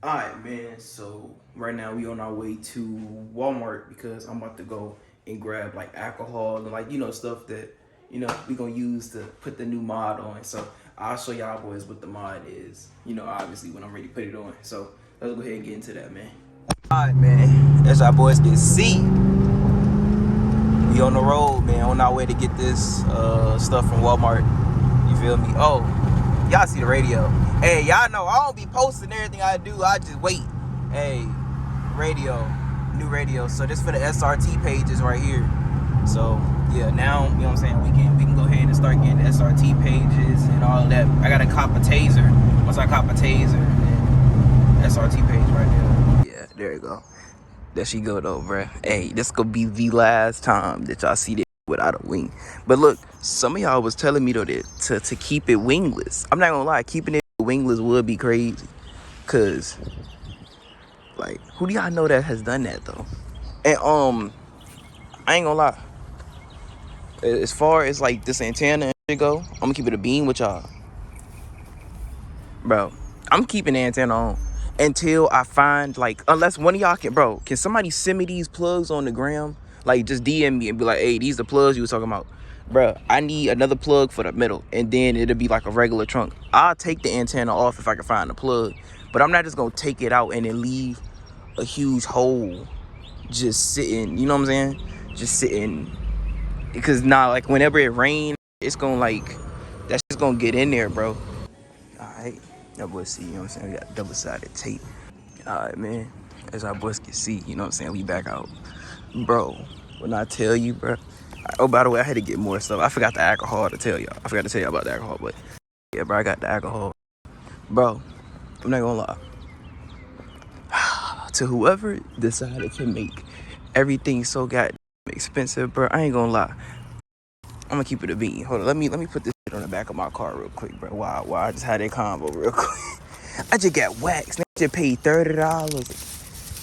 Alright, man, so right now we on our way to Walmart because I'm about to go and grab like alcohol and like, stuff that, we gonna use to put the new mod on. So I'll show y'all boys what the mod is, obviously when I'm ready to put it on. So let's go ahead and get into that, man. Alright, man, as our boys can see, we on the road, man, on our way to get this stuff from Walmart. You feel me? Oh, y'all see the radio. Hey, y'all know I don't be posting everything I do. I just wait. Hey, radio, new radio. So this for the SRT pages right here. So yeah, now you know what I'm saying. We can go ahead and start getting the SRT pages and all of that. I gotta cop a taser. Once I cop a taser, then SRT page right there. Yeah, there you go. There she go though, bruh. Hey, this gonna be the last time that y'all see this without a wing. But look, some of y'all was telling me though that to keep it wingless. I'm not gonna lie, keeping it wingless would be crazy. Cause like, who do y'all know that has done that though? And I ain't gonna lie. As far as like this antenna and shit go, I'm gonna keep it a beam with y'all. Bro, I'm keeping the antenna on until I find like, unless one of y'all can somebody send me these plugs on the gram? Like just DM me and be like, hey, these the plugs you was talking about. Bro, I need another plug for the middle and then it'll be like a regular trunk. I'll take the antenna off if I can find the plug, but I'm not just gonna take it out and then leave a huge hole just sitting, you know what I'm saying? Just sitting, because now like whenever it rains, it's gonna like, that's just gonna get in there, bro. Alright, that boy see, you know what I'm saying? We got double-sided tape. Alright, man. As our boys can see, you know what I'm saying? We back out. Bro, when I tell you, bro. Oh, by the way, I had to get more stuff. I forgot the alcohol to tell y'all. I forgot to tell y'all about the alcohol, but yeah, bro, I got the alcohol. Bro, I'm not gonna lie. To whoever decided to make everything so goddamn expensive, bro, I ain't gonna lie. I'm gonna keep it a bean. Hold on, let me put this shit on the back of my car real quick, bro. Wow, I just had that combo real quick. I just got waxed. I just paid $30.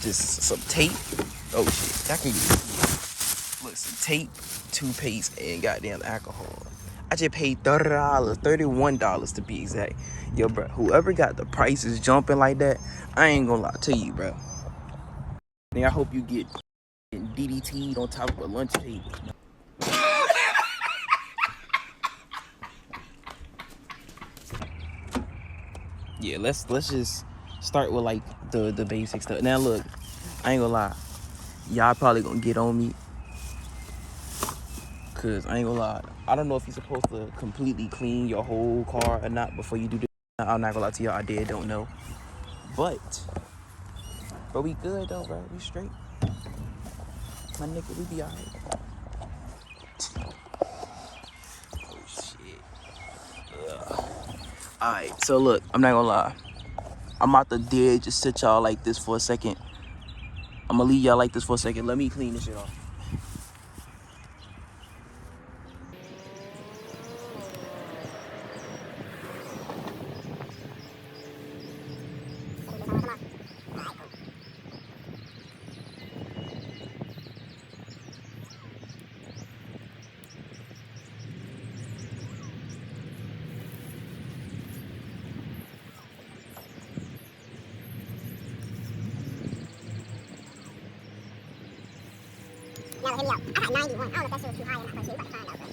Just some tape. Oh shit, I can get look, some tape, toothpaste, and goddamn alcohol. I just paid $30, $31 to be exact. Yo, bro, whoever got the prices jumping like that, I ain't gonna lie to you, bro. I hope you get DDT'd on top of a lunch table. Yeah, let's just start with like the basic stuff. Now look, I ain't gonna lie, y'all probably gonna get on me, cause I ain't gonna lie, I don't know if you're supposed to completely clean your whole car or not before you do this. I'm not gonna lie to y'all, I don't know, but we good though, bro. We straight, my nigga. We be alright. Oh shit. Alright, so look, I'm not gonna lie, I'm about to just sit y'all like this for a second. I'm gonna leave y'all like this for a second. Let me clean this shit off. Now, hear me out. I got 91. I don't know if that shit was too high or not, but shit, we about to find out, bro.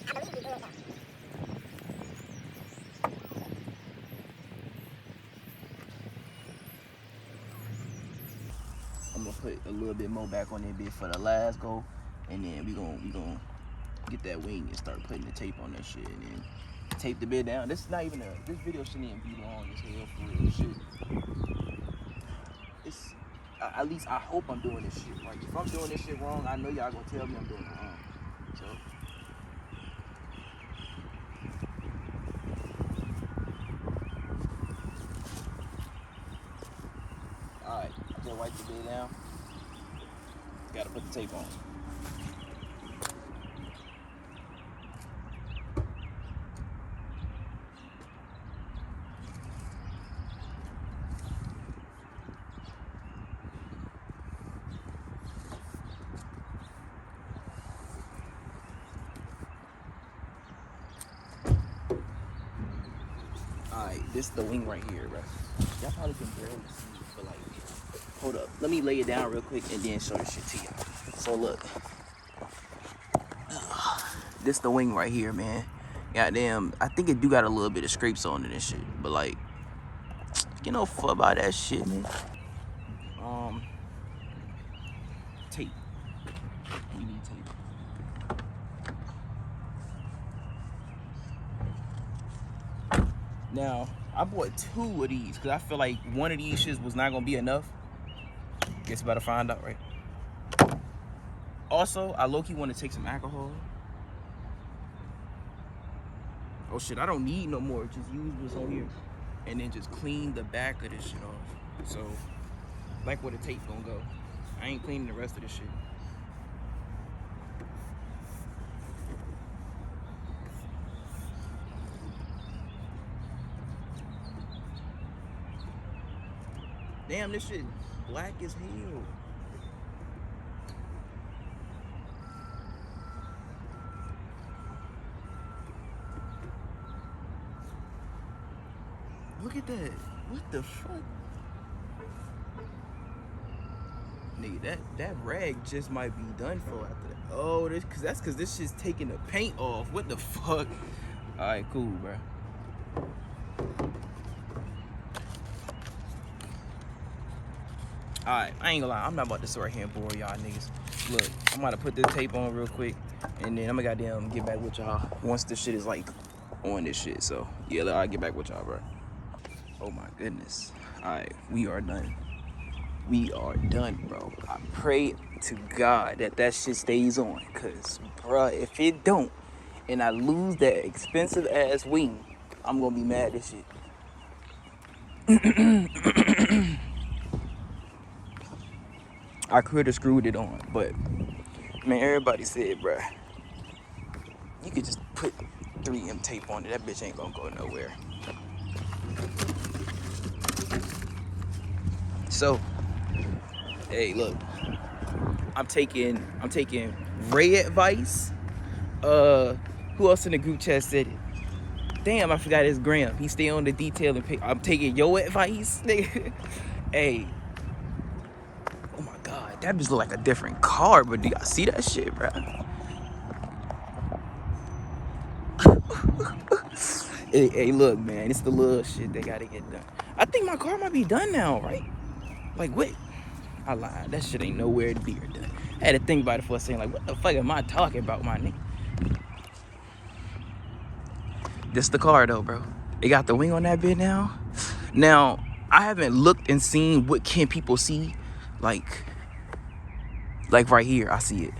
I believe we good, though. I'm gonna put a little bit more back on that bit for the last go, and then we gonna get that wing and start putting the tape on that shit, and then tape the bit down. This is not even this video shouldn't even be long as hell for real shit. It's at least I hope I'm doing this shit right. If I'm doing this shit wrong, I know y'all gonna tell me I'm doing it wrong. So. Alright, I just wipe the bit down. Gotta put the tape on. Alright, this is the wing right here, bro. Y'all probably can barely see it, but like, hold up. Let me lay it down real quick and then show this shit to y'all. So look, this the wing right here, man. Goddamn, I think it do got a little bit of scrapes on it and shit, but like, you know, fuck about that shit, man. Tape. We need tape. Now, I bought 2 of these because I feel like one of these shits was not gonna be enough. Guess about to find out, right? Also, I low-key want to take some alcohol. Oh shit, I don't need no more. Just use what's on here. And then just clean the back of this shit off. So, like where the tape gonna go. I ain't cleaning the rest of this shit. Damn, this shit black as hell. Look at that. What the fuck? Nigga, that rag just might be done for after that. Oh, that's cause this shit's taking the paint off. What the fuck? Alright, cool, bro. Alright, I ain't gonna lie, I'm not about to sit right here and bore y'all niggas. Look, I'm about to put this tape on real quick, and then I'm gonna goddamn get back with y'all once this shit is like on this shit. So yeah, I'll get back with y'all, bro. Oh my goodness. Alright, we are done. We are done, bro. I pray to God that shit stays on, cause bruh, if it don't, and I lose that expensive ass wing, I'm gonna be mad as shit. I could have screwed it on, but man, everybody said, bruh, you could just put 3M tape on it. That bitch ain't gonna go nowhere. So, hey, look, I'm taking Ray advice. Who else in the group chat said it? Damn, I forgot his gram. He stay on the detail and pick. I'm taking your advice, nigga. Hey. Oh my God, that bitch look like a different car, but do y'all see that shit, bro? Hey, look, man, it's the little shit they gotta get done. I think my car might be done now, right? Like, what? I lied. That shit ain't nowhere near done. I had to think about it for a second. Like, what the fuck am I talking about, my nigga? This the car, though, bro. It got the wing on that bit now. Now, I haven't looked and seen what can people see. Like right here, I see it.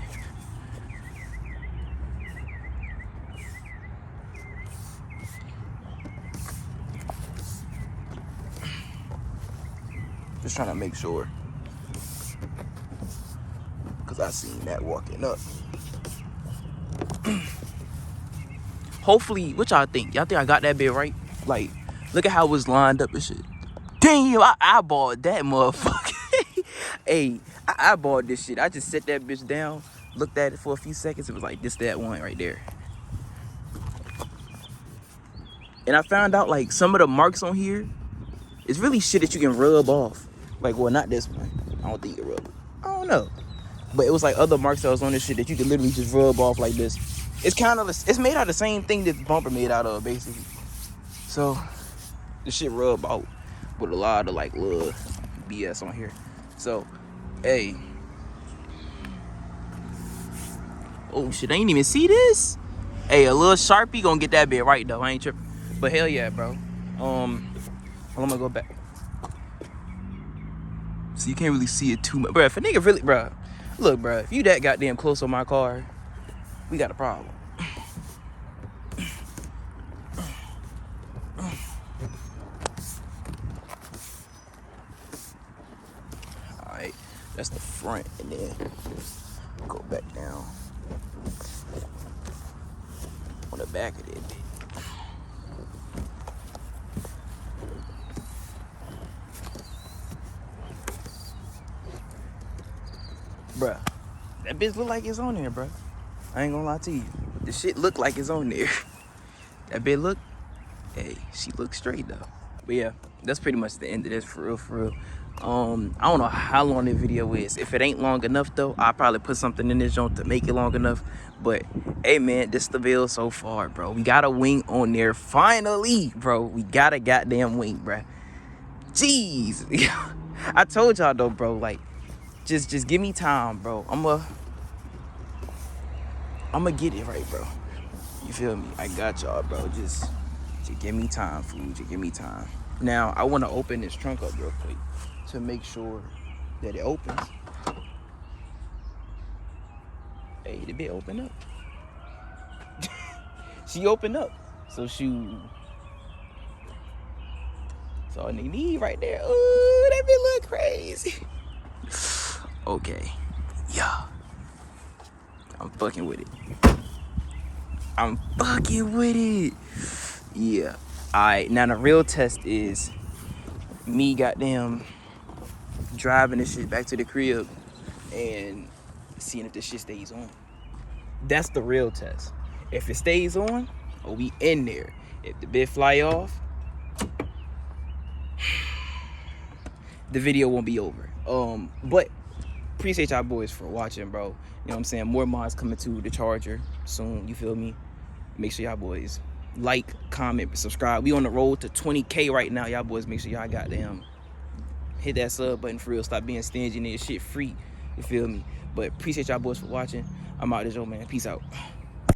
Just trying to make sure. Because I seen that walking up. Hopefully, what y'all think? Y'all think I got that bit right? Like, look at how it was lined up and shit. Damn, I eyeballed that motherfucker. Hey, I eyeballed this shit. I just set that bitch down, looked at it for a few seconds. It was like, this, that one right there. And I found out, like, some of the marks on here, it's really shit that you can rub off. Like, well, not this one. I don't think you can rub. I don't know. But it was like other marks that was on this shit that you could literally just rub off like this. It's kind of, it's made out of the same thing that the bumper made out of, basically. So, this shit rub out with a lot of, like, little BS on here. So, hey. Oh, shit, I ain't even see this. Hey, a little Sharpie gonna get that bit right, though. I ain't tripping. But hell yeah, bro. I'm gonna go back. So you can't really see it too much. Bro, if a nigga really, bro. Look, bro, if you that goddamn close on my car, we got a problem. Alright, that's the front, and then go back down on the back of it. Bruh, that bitch look like it's on there, bruh. I ain't gonna lie to you. The shit look like it's on there. That bitch look, hey, she looks straight though. But yeah, that's pretty much the end of this, for real, for real. I don't know how long the video is. If it ain't long enough though, I'll probably put something in this joint to make it long enough. But hey man, this the build so far, bro. We got a wing on there finally, bro. We got a goddamn wing, bro. Jeez. I told y'all though, bro, like just give me time, bro. I'ma get it right, bro. You feel me? I got y'all, bro. Just give me time, fool. Just give me time. Now I want to open this trunk up real quick to make sure that it opens. Hey, the bit open up. She opened up. So shoot. That's all they need right there. Ooh, that bit look crazy. Okay. Yeah. I'm fucking with it. I'm fucking with it. Yeah. Alright, now the real test is me goddamn driving this shit back to the crib and seeing if this shit stays on. That's the real test. If it stays on, or we in there. If the bit fly off, the video won't be over. But appreciate y'all boys for watching, bro. You know what I'm saying? More mods coming to the Charger soon, you feel me? Make sure y'all boys like, comment, subscribe. We on the road to 20K right now. Y'all boys make sure y'all goddamn hit that sub button for real. Stop being stingy and this shit free. You feel me? But appreciate y'all boys for watching. I'm out this, man. Peace out.